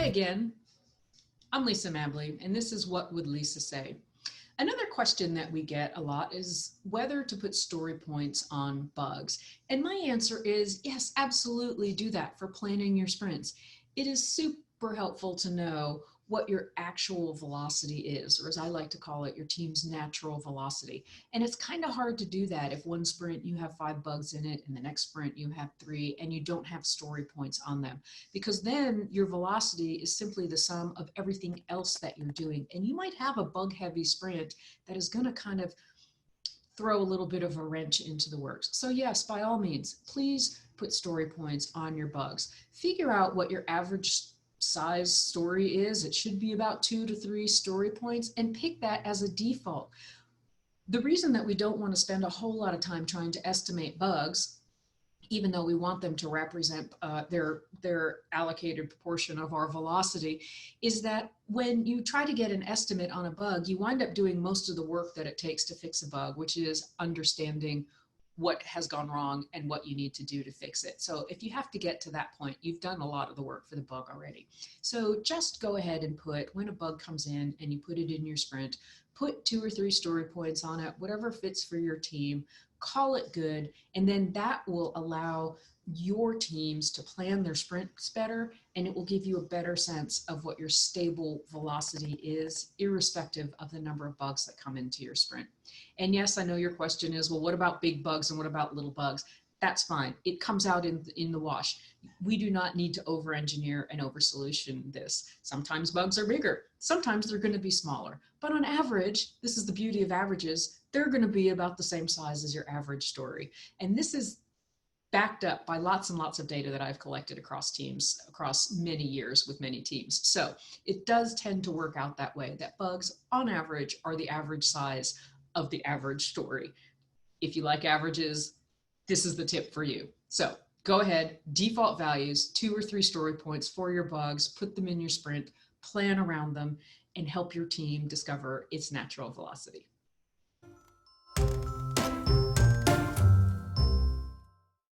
again, I'm Lisa Mabli, and this is What Would Lisa Say? Another question that we get a lot is whether to put story points on bugs. And my answer is yes, absolutely do that for planning your sprints. It is super helpful to know what your actual velocity is, or as I like to call it, your team's natural velocity. And it's kind of hard to do that if one sprint you have 5 bugs in it and the next sprint you have 3 and you don't have story points on them, because then your velocity is simply the sum of everything else that you're doing. And you might have a bug heavy sprint that is going to kind of throw a little bit of a wrench into the works. So yes, by all means, please put story points on your bugs. Figure out what your average size story is. It should be about 2 to 3 story points, and pick that as a default. The reason that we don't want to spend a whole lot of time trying to estimate bugs, even though we want them to represent their allocated proportion of our velocity, is that when you try to get an estimate on a bug, you wind up doing most of the work that it takes to fix a bug, which is understanding what has gone wrong and what you need to do to fix it. So if you have to get to that point, you've done a lot of the work for the bug already. So just go ahead and put, when a bug comes in and you put it in your sprint, put 2 or 3 story points on it, whatever fits for your team, call it good, and then that will allow your teams to plan their sprints better, and it will give you a better sense of what your stable velocity is, irrespective of the number of bugs that come into your sprint. And yes, I know your question is, well, what about big bugs and what about little bugs? That's fine. It comes out in the wash. We do not need to over-engineer and over-solution this. Sometimes bugs are bigger. Sometimes they're going to be smaller. But on average, this is the beauty of averages, they're going to be about the same size as your average story. And this is backed up by lots and lots of data that I've collected across teams, across many years with many teams. So it does tend to work out that way, that bugs on average are the average size of the average story. If you like averages, this is the tip for you. So go ahead, default values, 2 or 3 story points for your bugs, put them in your sprint, plan around them, and help your team discover its natural velocity.